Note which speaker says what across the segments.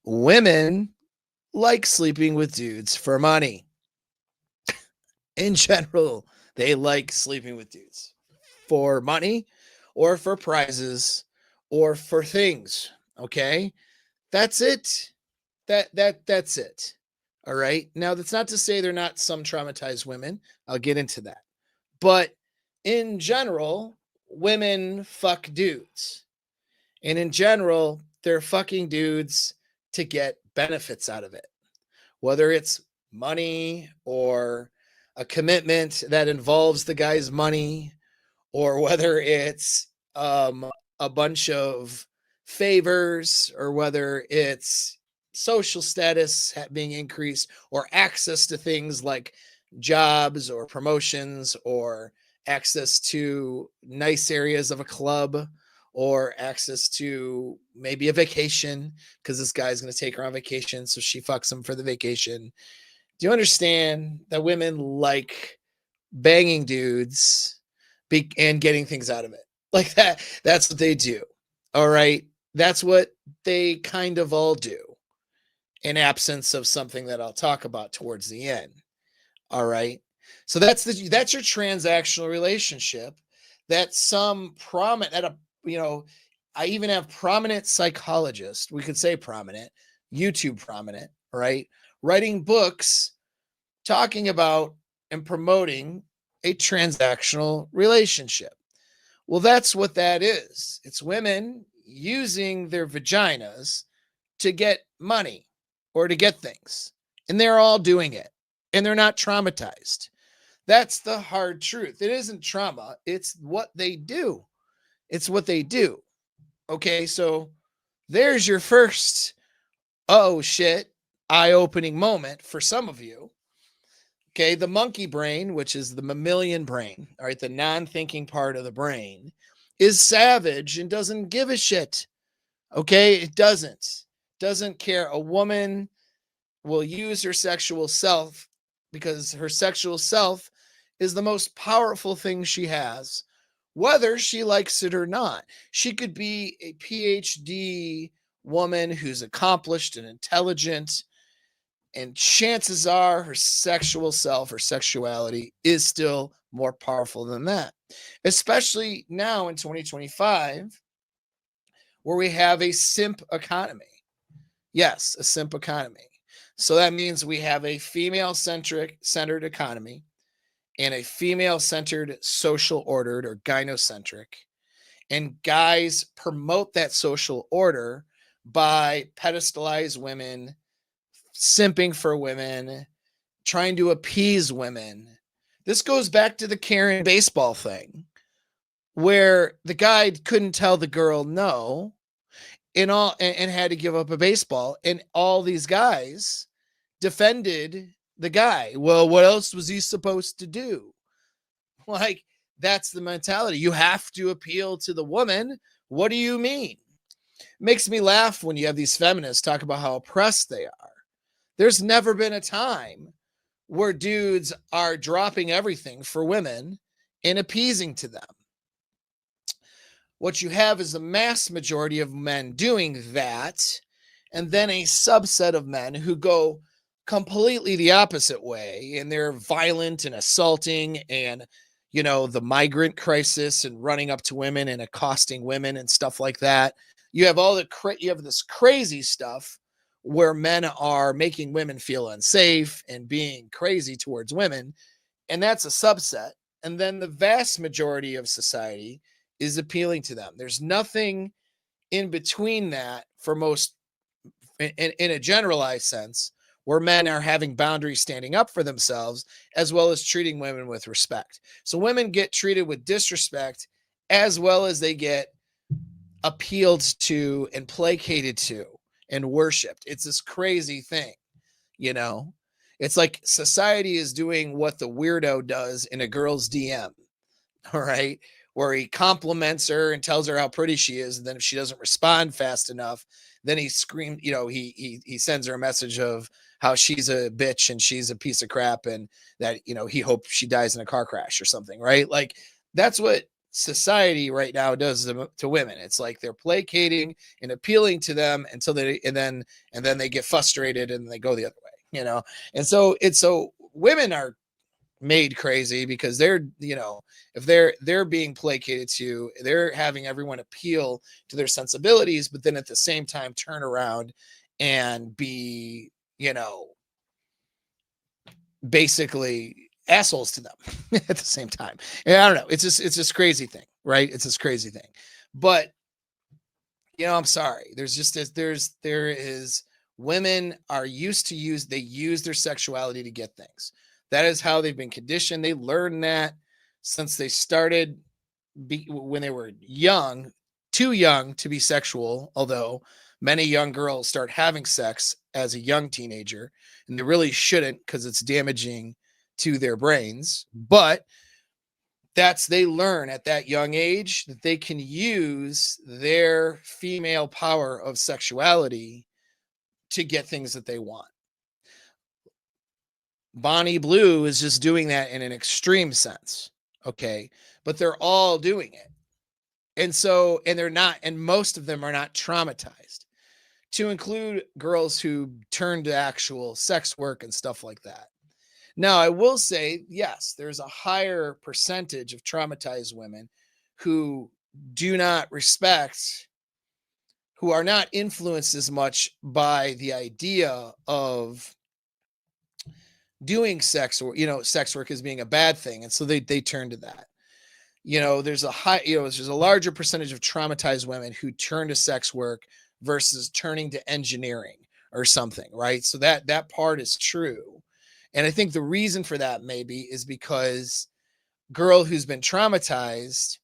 Speaker 1: Women like sleeping with dudes for money. In general, they like sleeping with dudes for money or for prizes or for things. Okay? That's it. That's it. All right? Now, that's not to say they're not some traumatized women. I'll get into that. But in general, women fuck dudes. And in general, they're fucking dudes to get benefits out of it, whether it's money or a commitment that involves the guy's money, or whether it's a bunch of favors, or whether it's social status being increased, or access to things like jobs or promotions, or access to nice areas of a club, or access to maybe a vacation because this guy's going to take her on vacation, so she fucks him for the vacation. Do you understand that women like banging dudes and getting things out of it? Like that. That's what they do. All right. That's what they kind of all do, in absence of something that I'll talk about towards the end. All right. So that's your transactional relationship. That some prominent at a I even have prominent psychologists, we could say prominent, YouTube prominent, right, writing books talking about and promoting a transactional relationship. Well, that's what that is. It's women using their vaginas to get money or to get things. And they're all doing it. And they're not traumatized. That's the hard truth. It isn't trauma, it's what they do. It's what they do. Okay, so there's your first, oh shit, eye-opening moment for some of you. Okay, the monkey brain, which is the mammalian brain, all right, the non-thinking part of the brain, is savage and doesn't give a shit. Okay, it doesn't care. A woman will use her sexual self because her sexual self is the most powerful thing she has, whether she likes it or not. She could be a PhD woman who's accomplished and intelligent, and chances are her sexual self or sexuality is still more powerful than that, especially now in 2025, where we have a simp economy. Yes, a simp economy. So that means we have a female centered economy and a female centered social ordered or gynocentric. And guys promote that social order by pedestalize women, simping for women, trying to appease women. This goes back to the Karen baseball thing, where the guy couldn't tell the girl no and had to give up a baseball, and all these guys defended the guy. Well, what else was he supposed to do? Like, that's the mentality. You have to appeal to the woman. What do you mean? Makes me laugh when you have these feminists talk about how oppressed they are. There's never been a time where dudes are dropping everything for women and appeasing to them. What you have is a mass majority of men doing that, and then a subset of men who go completely the opposite way, and they're violent and assaulting, and the migrant crisis, and running up to women and accosting women and stuff like that. You have you have this crazy stuff where men are making women feel unsafe and being crazy towards women, and that's a subset. And then the vast majority of society is appealing to them. There's nothing in between that for most, in a generalized sense, where men are having boundaries, standing up for themselves, as well as treating women with respect. So women get treated with disrespect as well as they get appealed to and placated to and worshipped. It's this crazy thing, you know? It's like society is doing what the weirdo does in a girl's DM, all right? Where he compliments her and tells her how pretty she is, and then if she doesn't respond fast enough, then he screams, he sends her a message of how she's a bitch and she's a piece of crap, and that he hopes she dies in a car crash or something, right? Like, that's what society right now does to women. It's like they're placating and appealing to them until and then they get frustrated and they go the other way. And so women are made crazy because if they're being placated to, they're having everyone appeal to their sensibilities, but then at the same time turn around and be, basically assholes to them at the same time. And I don't know. It's this crazy thing, right? It's this crazy thing. But I'm sorry. There is women are used to they use their sexuality to get things. That is how they've been conditioned. They learn that since they started when they were young, too young to be sexual, although many young girls start having sex as a young teenager, and they really shouldn't because it's damaging to their brains. But they learn at that young age that they can use their female power of sexuality to get things that they want. Bonnie Blue is just doing that in an extreme sense. Okay. But they're all doing it. And they're not, and most of them are not traumatized, to include girls who turn to actual sex work and stuff like that. Now, I will say, yes, there's a higher percentage of traumatized women who do not respect, who are not influenced as much by the idea of doing sex work as being a bad thing. And so they turn to that. There's a larger percentage of traumatized women who turn to sex work versus turning to engineering or something, right? So that part is true. And I think the reason for that maybe is because girl who's been traumatized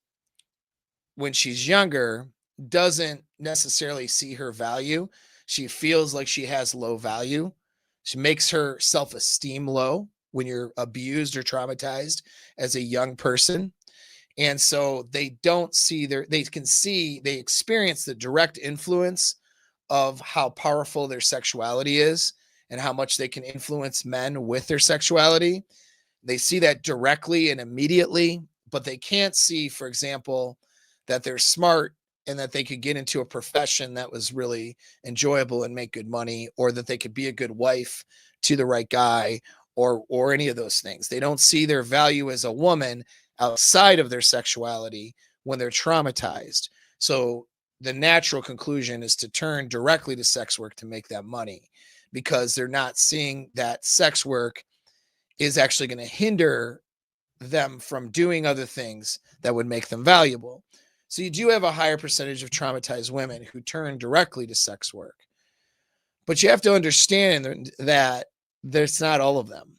Speaker 1: when she's younger doesn't necessarily see her value. She feels like she has low value. She makes her self-esteem low when you're abused or traumatized as a young person. And so they experience the direct influence of how powerful their sexuality is and how much they can influence men with their sexuality. They see that directly and immediately, but they can't see, for example, that they're smart and that they could get into a profession that was really enjoyable and make good money, or that they could be a good wife to the right guy, or any of those things. They don't see their value as a woman outside of their sexuality when they're traumatized. So the natural conclusion is to turn directly to sex work to make that money, because they're not seeing that sex work is actually going to hinder them from doing other things that would make them valuable. So you do have a higher percentage of traumatized women who turn directly to sex work. But you have to understand that there's not all of them,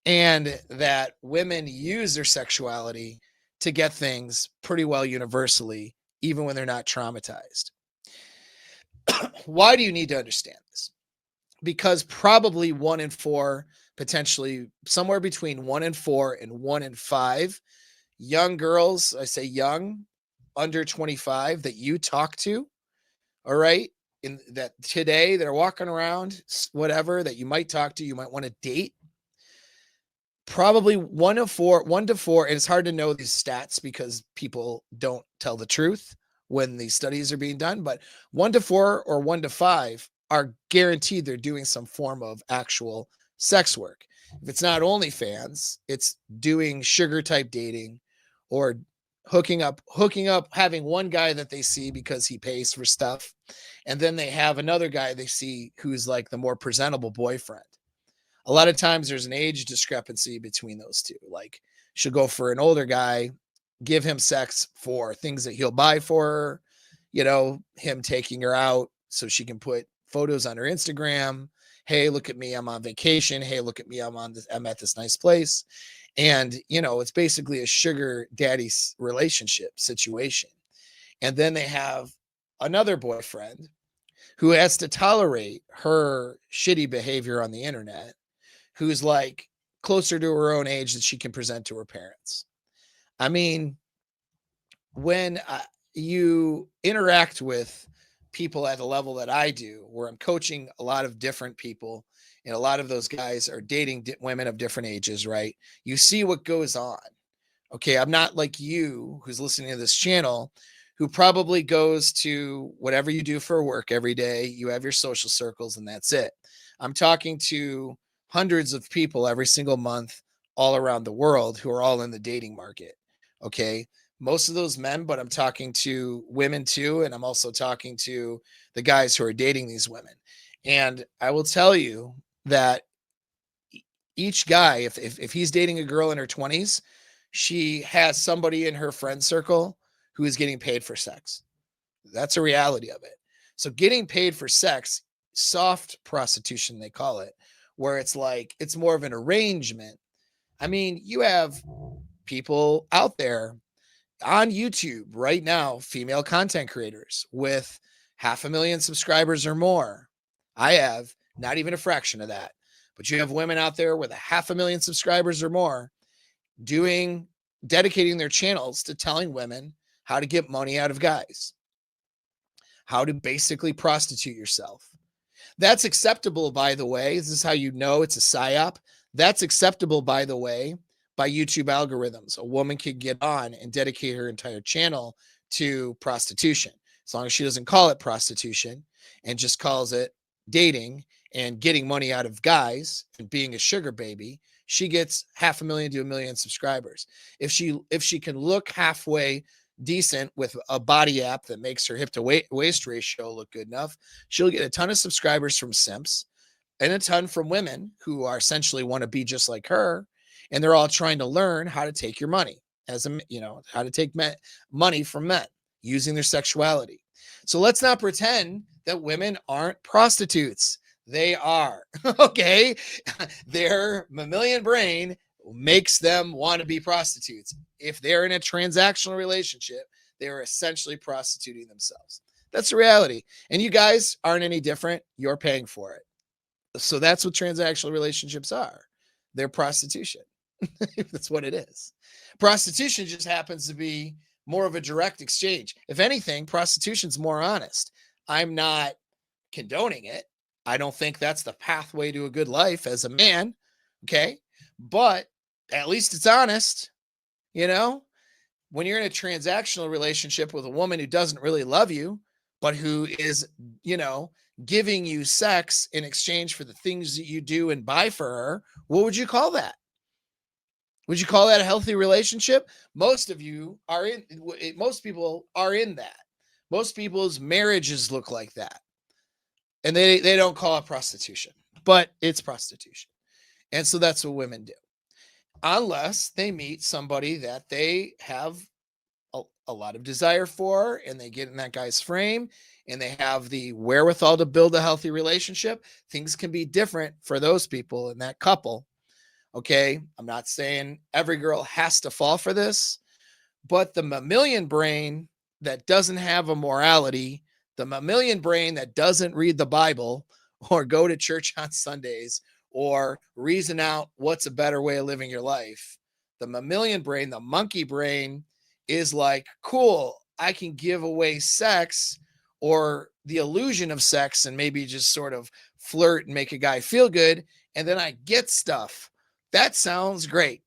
Speaker 1: and that women use their sexuality to get things pretty well universally, even when they're not traumatized. Why do you need to understand this? Because probably 1 in 4, potentially somewhere between 1 in 4 and 1 in 5 young girls, I say young, under 25, that you talk to, all right, in that today they're walking around, whatever, that you might talk to, you might want to date. Probably 1 to 4, and it's hard to know these stats because people don't tell the truth when these studies are being done, but 1 to 4 or 1 to 5 are guaranteed they're doing some form of actual sex work. If it's not OnlyFans, it's doing sugar type dating, or hooking up, having one guy that they see because he pays for stuff, and then they have another guy they see who's like the more presentable boyfriend. A lot of times there's an age discrepancy between those two. Like, she'll go for an older guy, give him sex for things that he'll buy for her, him taking her out so she can put photos on her Instagram. Hey, look at me, I'm on vacation. Hey, look at me, I'm at this nice place. And, it's basically a sugar daddy relationship situation. And then they have another boyfriend who has to tolerate her shitty behavior on the internet, who's like closer to her own age that she can present to her parents. I mean, when you interact with people at a level that I do, where I'm coaching a lot of different people, and a lot of those guys are dating women of different ages, right? You see what goes on. Okay. I'm not like you who's listening to this channel who probably goes to whatever you do for work every day. You have your social circles and that's it. I'm talking to hundreds of people every single month all around the world who are all in the dating market. Okay. Most of those men, but I'm talking to women too. And I'm also talking to the guys who are dating these women. And I will tell you that each guy, if he's dating a girl in her 20s, she has somebody in her friend circle who is getting paid for sex. That's a reality of it. So getting paid for sex, soft prostitution, they call it, where it's like it's more of an arrangement. I mean, you have people out there on YouTube right now, female content creators with 500,000 subscribers or more. I have not even a fraction of that, but you have women out there with 500,000 subscribers or more dedicating their channels to telling women how to get money out of guys, how to basically prostitute yourself. That's acceptable, by the way. This is how you know it's a psyop. That's acceptable, by the way, by YouTube algorithms. A woman could get on and dedicate her entire channel to prostitution, as long as she doesn't call it prostitution and just calls it dating and getting money out of guys and being a sugar baby. She gets 500,000 to 1 million subscribers. If she can look halfway decent with a body app that makes her hip to waist ratio look good enough, she'll get a ton of subscribers from simps and a ton from women who are essentially want to be just like her. And they're all trying to learn how to take your money how to take money from men using their sexuality. So let's not pretend that women aren't prostitutes. They are. Okay. Their mammalian brain makes them want to be prostitutes. If they're in a transactional relationship, they're essentially prostituting themselves. That's the reality. And you guys aren't any different. You're paying for it. So that's what transactional relationships are. They're prostitution. That's what it is. Prostitution just happens to be more of a direct exchange. If anything, prostitution's more honest. I'm not condoning it. I don't think that's the pathway to a good life as a man. Okay. But at least it's honest. When you're in a transactional relationship with a woman who doesn't really love you, but who is, giving you sex in exchange for the things that you do and buy for her, what would you call that? Would you call that a healthy relationship? Most people are in that. Most people's marriages look like that. And they don't call it prostitution, but it's prostitution. And so that's what women do. Unless they meet somebody that they have a lot of desire for and they get in that guy's frame and they have the wherewithal to build a healthy relationship, things can be different for those people in that couple. Okay. I'm not saying every girl has to fall for this, but the mammalian brain that doesn't have a morality, the mammalian brain that doesn't read the Bible or go to church on Sundays or reason out what's a better way of living your life, the mammalian brain, the monkey brain is like, cool, I can give away sex or the illusion of sex and maybe just sort of flirt and make a guy feel good. And then I get stuff. That sounds great.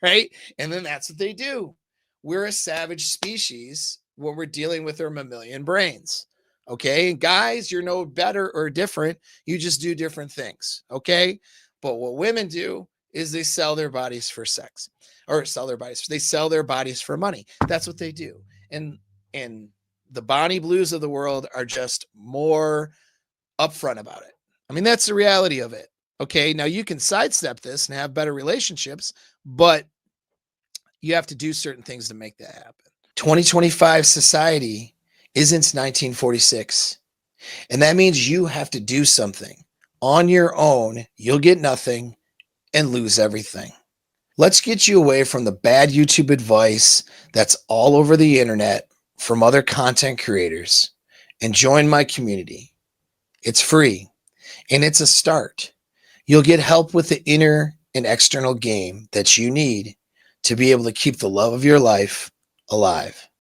Speaker 1: Right. And then that's what they do. We're a savage species when we're dealing with our mammalian brains. Okay. Guys, you're no better or different. You just do different things. Okay. But what women do is they sell their bodies for sex or they sell their bodies for money. That's what they do. And the Bonnie Blues of the world are just more upfront about it. I mean, that's the reality of it. Okay. Now you can sidestep this and have better relationships, but you have to do certain things to make that happen. 2025 society isn't 1946. And that means you have to do something on your own. You'll get nothing and lose everything. Let's get you away from the bad YouTube advice that's all over the internet from other content creators and join my community. It's free and it's a start. You'll get help with the inner and external game that you need to be able to keep the love of your life alive.